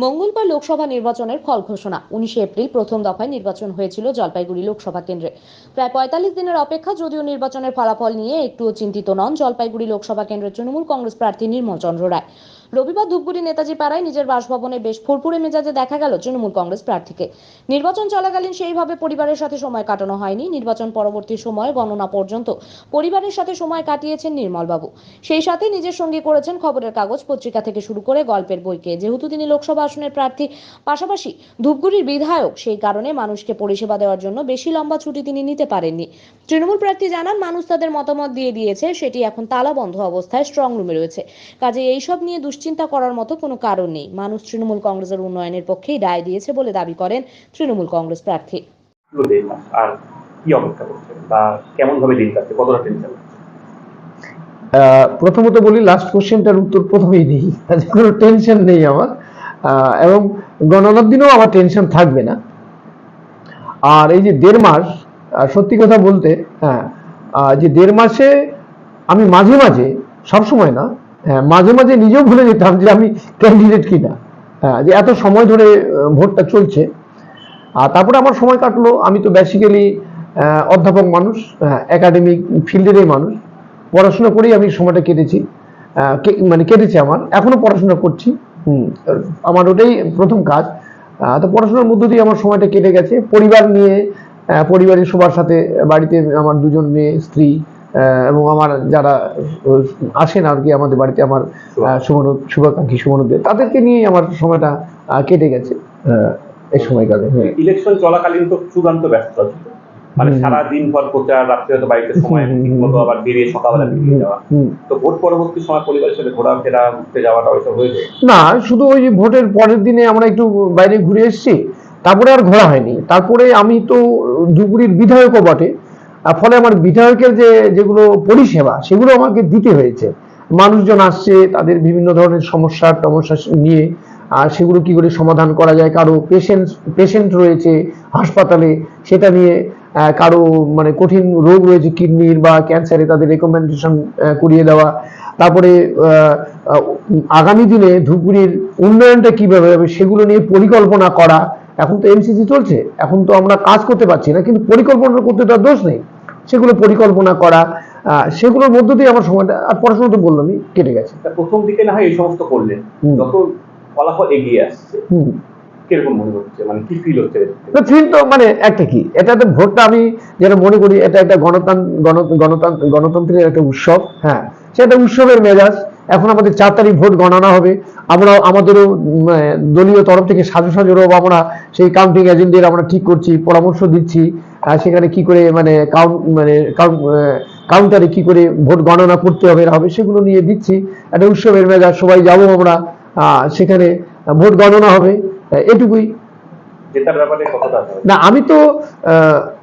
মঙ্গলবার লোকসভা নির্বাচনের ফল ঘোষণা। 19 এপ্রিল প্রথম দফায় নির্বাচন হয়েছিল জলপাইগুড়ি লোকসভা কেন্দ্রে। প্রায় 45 দিনের অপেক্ষা। যদিও নির্বাচনের ফলাফল নিয়ে একটুও চিন্তিত নন জলপাইগুড়ি লোকসভা কেন্দ্রের তৃণমূল কংগ্রেস প্রার্থী নির্মল চন্দ্র রায়। রবিবার ধূপগুড়ি নেতাজি পাড়ায় নিজের বাসভবনে বেশ ফুরফুরে মেজাজে দেখা গেল তৃণমূল কংগ্রেস প্রার্থীকে। নির্বাচন চলাকালীন সেইভাবে পরিবারের সাথে সময় কাটানো হয়নি। নির্বাচন পরবর্তী সময় গণনা পর্যন্ত পরিবারের সাথে সময় কাটিয়েছেন নির্মলবাবু। সেই সাথে নিজের সঙ্গী করেছেন খবরের কাগজ, পত্রিকা থেকে শুরু করে গল্পের বইকে। যেহেতু তিনি লোকসভা আসনের প্রার্থী, পাশাপাশি ধূপগুড়ির বিধায়ক, সেই কারণে মানুষকে পরিষেবা দেওয়ার জন্য বেশি লম্বা ছুটি তিনি নিতে পারেননি। তৃণমূল প্রার্থী জানান, মানুষ তাদের মতামত দিয়ে দিয়েছে, সেটি এখন তালাবন্ধ অবস্থায় স্ট্রং রুমে রয়েছে। কাজে এইসব নিয়ে দুশ্চিন্তা করার মতো কোনো কারণ নেই। মানুষ তৃণমূল কংগ্রেসের উন্নয়নের পক্ষেই রায় দিয়েছে বলে দাবি করেন তৃণমূল কংগ্রেস প্রার্থী। আর কি অপেক্ষা করছেন বা কেমন ভাবে দিন কাটছে, কতটা টেনশন? প্রথমত বলি, লাস্ট কোশ্চেনটার উত্তর প্রথমেই দিই। কোনো টেনশন নেই আমার, এবং গণনার দিনেও আমার টেনশন থাকবে না। আর এই যে 1.5 মাস, সত্যি কথা বলতে, যে 1.5 মাসে আমি মাঝে মাঝে, সবসময় না, মাঝে মাঝে নিজেও ভুলে যেতাম যে আমি ক্যান্ডিডেট কিনা, যে এত সময় ধরে ভোটটা চলছে। আর তারপরে আমার সময় কাটলো, আমি তো বেসিক্যালি অধ্যাপক মানুষ, একাডেমিক ফিল্ডেরই মানুষ, পড়াশোনা করেই আমি সময়টা কেটেছি, মানে কেটেছে আমার, এখনো পড়াশোনা করছি। আমার ওটাই প্রথম কাজ। তো পড়াশোনার মধ্য দিয়ে আমার সময়টা কেটে গেছে পরিবার নিয়ে, পরিবারের সবার সাথে। বাড়িতে আমার 2জন মেয়ে, স্ত্রী, এবং আমার যারা আসেন আর কি আমাদের বাড়িতে, আমার শুভাকাঙ্ক্ষী সুমনদের, তাদেরকে নিয়ে আমার সময়টা কেটে গেছে এই সময়কালে। ইলেকশন চলাকালীন তো চূড়ান্ত ব্যস্ততা ছিল, মানে সারাদিন ভর প্রচার, রাত্রে হয়তো বাড়িতে সময় মতো আবার বেরিয়ে সকালবেলা বেরিয়ে যাওয়া। তো ভোট পরবর্তী সময় পরিবারের সাথে ঘোরাফেরা, ঘুরতে যাওয়াটা ওইসব হয়েছে না? শুধু ওই যে ভোটের পরের দিনে আমরা একটু বাইরে ঘুরে এসেছি, তারপরে আর ঘোরা হয়নি। তারপরে আমি তো ধুপগুড়ির বিধায়কও বটে, ফলে আমার বিধায়কের যেগুলো পরিষেবা, সেগুলো আমাকে দিতে হয়েছে। মানুষজন আসছে, তাদের বিভিন্ন ধরনের সমস্যা নিয়ে, আর সেগুলো কি করে সমাধান করা যায়। কারো পেশেন্ট রয়েছে হাসপাতালে, সেটা নিয়ে, কারো মানে কঠিন রোগ রয়েছে কিডনির বা ক্যান্সারে, তাদের রেকমেন্ডেশন করিয়ে দেওয়া। তারপরে আগামী দিনে ধূপগুড়ির উন্নয়নটা কিভাবে হবে সেগুলো নিয়ে পরিকল্পনা করা। এখন তো এমসিসি চলছে, এখন তো আমরা কাজ করতে পারছি না, কিন্তু পরিকল্পনা করতে তার দোষ নেই। সেগুলো পরিকল্পনা করা, সেগুলোর মধ্য দিয়ে আমার সময়টা, আর পড়াশোনা তো বললামই, কেটে গেছে। প্রথম দিকে না হয় এই সমস্ত করলেন, যত ফলাফল এগিয়ে আসছে কিরকম মনে হচ্ছে, মানে কি ফিল হচ্ছে? ফিল তো মানে একটা কি, এটা তো ভোটটা আমি যেটা মনে করি, এটা একটা গণতন্ত্রের একটা উৎসব। সেটা উৎসবের মেজাজ। এখন আমাদের 4 তারিখ ভোট গণনা হবে। আমরা আমাদেরও দলীয় তরফ থেকে সাজু রব, আমরা সেই কাউন্টিং এজেন্টদের আমরা ঠিক করছি, পরামর্শ দিচ্ছি, সেখানে কি করে মানে কাউন্টারে কি করে ভোট গণনা করতে হবে না হবে, সেগুলো নিয়ে দিচ্ছি। একটা উৎসবের মেজাজ, সবাই যাবো আমরা, সেখানে ভোট গণনা হবে, এটুকুই। না,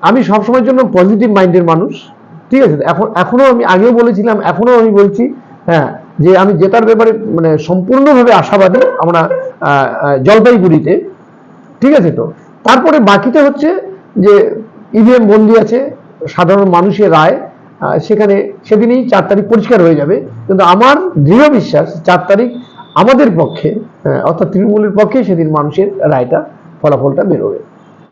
আমি সবসময়ের জন্য পজিটিভ মাইন্ডের মানুষ, ঠিক আছে? এখনো আমি আগেও বলেছিলাম, এখনো আমি বলছি, যে আমি জেতার ব্যাপারে মানে সম্পূর্ণভাবে আশাবাদী আমরা জলপাইগুড়িতে, ঠিক আছে? তো তারপরে বাকিটা হচ্ছে যে ইভিএম বন্দি আছে, সাধারণ মানুষের রায়, সেখানে সেদিনই 4 তারিখ পরিষ্কার হয়ে যাবে। কিন্তু আমার দৃঢ় বিশ্বাস 4 তারিখ আমাদের পক্ষে, অর্থাৎ তৃণমূলের পক্ষে সেদিন মানুষের রায়টা, ফলাফলটা বেরোবে।